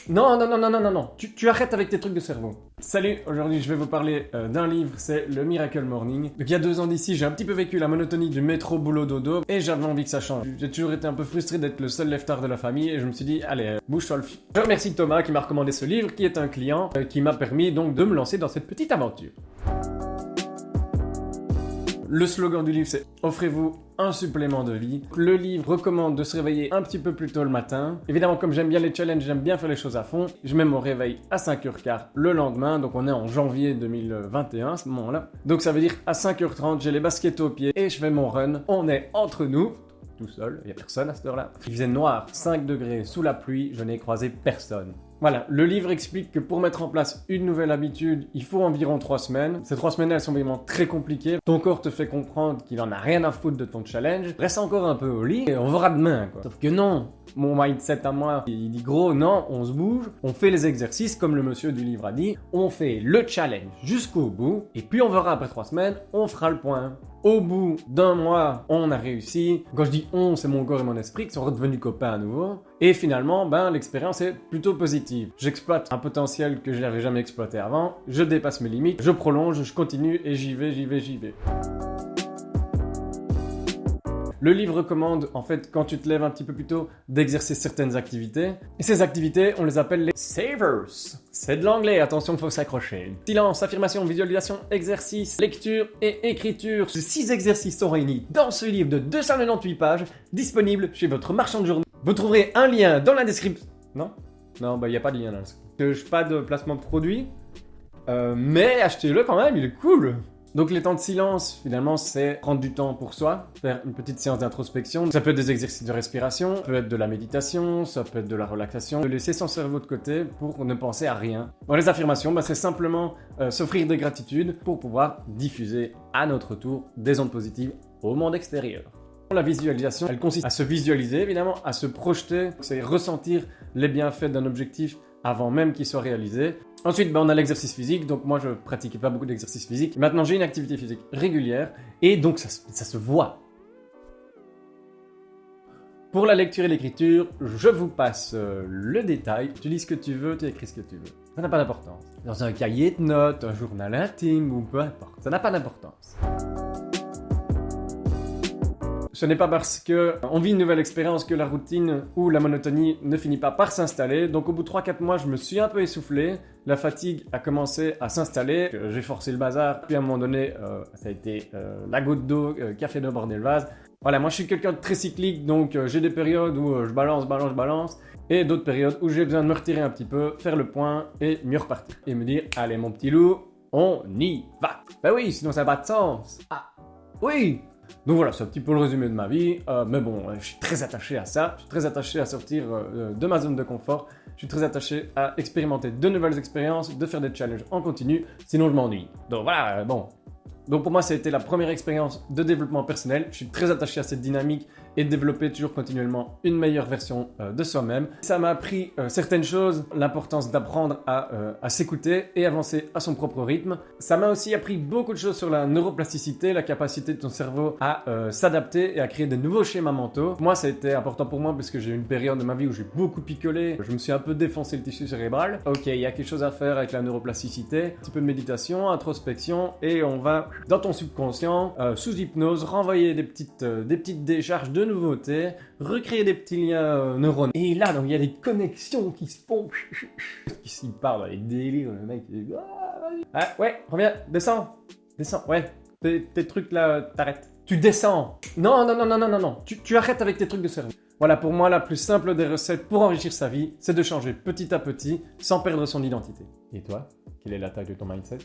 Non, non, non, non, non, non, non. Tu arrêtes avec tes trucs de cerveau. Salut, aujourd'hui je vais vous parler d'un livre, c'est le Miracle Morning. Donc il y a 2 ans d'ici, j'ai un petit peu vécu la monotonie du métro boulot dodo et j'avais envie que ça change. J'ai toujours été un peu frustré d'être le seul lève-tard de la famille et je me suis dit, allez, bouge-toi le fil. Je remercie Thomas qui m'a recommandé ce livre, qui est un client, qui m'a permis donc de me lancer dans cette petite aventure. Le slogan du livre, c'est « Offrez-vous un supplément de vie ». Le livre recommande de se réveiller un petit peu plus tôt le matin. Évidemment, comme j'aime bien les challenges, j'aime bien faire les choses à fond. Je mets mon réveil à 5h15 le lendemain, donc on est en janvier 2021 à ce moment-là. Donc ça veut dire à 5h30, j'ai les baskets aux pieds et je fais mon run. On est entre nous, tout seul, il n'y a personne à cette heure-là. Il faisait noir, 5 degrés, sous la pluie, je n'ai croisé personne. Voilà, le livre explique que pour mettre en place une nouvelle habitude, il faut environ 3 semaines. Ces 3 semaines, elles sont vraiment très compliquées. Ton corps te fait comprendre qu'il en a rien à foutre de ton challenge. Reste encore un peu au lit et on verra demain, quoi. Sauf que non, mon mindset à moi, il dit gros, non, on se bouge, on fait les exercices comme le monsieur du livre a dit, on fait le challenge jusqu'au bout et puis on verra après 3 semaines, on fera le point. Au bout d'1 mois, on a réussi. Quand je dis on, c'est mon corps et mon esprit qui sont redevenus copains à nouveau. Et finalement, l'expérience est plutôt positive. J'exploite un potentiel que je n'avais jamais exploité avant. Je dépasse mes limites, je prolonge, je continue et j'y vais. Le livre recommande, en fait, quand tu te lèves un petit peu plus tôt, d'exercer certaines activités. Et ces activités, on les appelle les savers. C'est de l'anglais, attention, il faut s'accrocher. Silence, affirmation, visualisation, exercice, lecture et écriture. Ces 6 exercices sont réunis dans ce livre de 298 pages, disponible chez votre marchand de journaux. Vous trouverez un lien dans la description. Non, il n'y a pas de lien là. Je n'ai pas de placement de produit, mais achetez-le quand même, il est cool. Donc les temps de silence, finalement, c'est prendre du temps pour soi, faire une petite séance d'introspection. Ça peut être des exercices de respiration, ça peut être de la méditation, ça peut être de la relaxation. De laisser son cerveau de côté pour ne penser à rien. Bon, les affirmations, c'est simplement s'offrir des gratitudes pour pouvoir diffuser à notre tour des ondes positives au monde extérieur. La visualisation, elle consiste à se visualiser, évidemment, à se projeter, c'est ressentir les bienfaits d'un objectif avant même qu'il soit réalisé. Ensuite, on a l'exercice physique, donc moi je pratiquais pas beaucoup d'exercice physique. Maintenant j'ai une activité physique régulière, et donc ça se voit. Pour la lecture et l'écriture, je vous passe le détail. Tu lis ce que tu veux, tu écris ce que tu veux. Ça n'a pas d'importance. Dans un cahier de notes, un journal intime, ou peu importe. Ça n'a pas d'importance. Ce n'est pas parce qu'on vit une nouvelle expérience que la routine ou la monotonie ne finit pas par s'installer. Donc au bout de 3-4 mois, je me suis un peu essoufflé. La fatigue a commencé à s'installer. J'ai forcé le bazar. Puis à un moment donné, ça a été la goutte d'eau qui a fait déborder le vase. Voilà, moi je suis quelqu'un de très cyclique. Donc j'ai des périodes où je balance. Et d'autres périodes où j'ai besoin de me retirer un petit peu, faire le point et mieux repartir. Et me dire, allez mon petit loup, on y va. Oui, sinon ça n'a pas de sens. Ah, oui. Donc voilà, c'est un petit peu le résumé de ma vie, mais bon, je suis très attaché à ça, je suis très attaché à sortir de ma zone de confort, je suis très attaché à expérimenter de nouvelles expériences, de faire des challenges en continu, sinon je m'ennuie. Donc voilà, bon. Donc pour moi, ça a été la première expérience de développement personnel, je suis très attaché à cette dynamique et de développer toujours continuellement une meilleure version de soi-même. Ça m'a appris certaines choses, l'importance d'apprendre à s'écouter et avancer à son propre rythme. Ça m'a aussi appris beaucoup de choses sur la neuroplasticité, la capacité de ton cerveau à s'adapter et à créer de nouveaux schémas mentaux. Moi, ça a été important pour moi parce que j'ai eu une période de ma vie où j'ai beaucoup picolé, je me suis un peu défoncé le tissu cérébral. Ok, il y a quelque chose à faire avec la neuroplasticité, un petit peu de méditation, introspection, et on va dans ton subconscient, sous hypnose, renvoyer des petites décharges de nouveautés, recréer des petits liens neuronaux. Et là, donc il y a des connexions qui se font. Qui part dans les délires, le mec. Ah, ouais, reviens, descends, ouais. Tes trucs là, t'arrêtes. Tu descends. Non. Tu arrêtes avec tes trucs de cerveau. Voilà, pour moi, la plus simple des recettes pour enrichir sa vie, c'est de changer petit à petit, sans perdre son identité. Et toi, quelle est la taille de ton mindset ?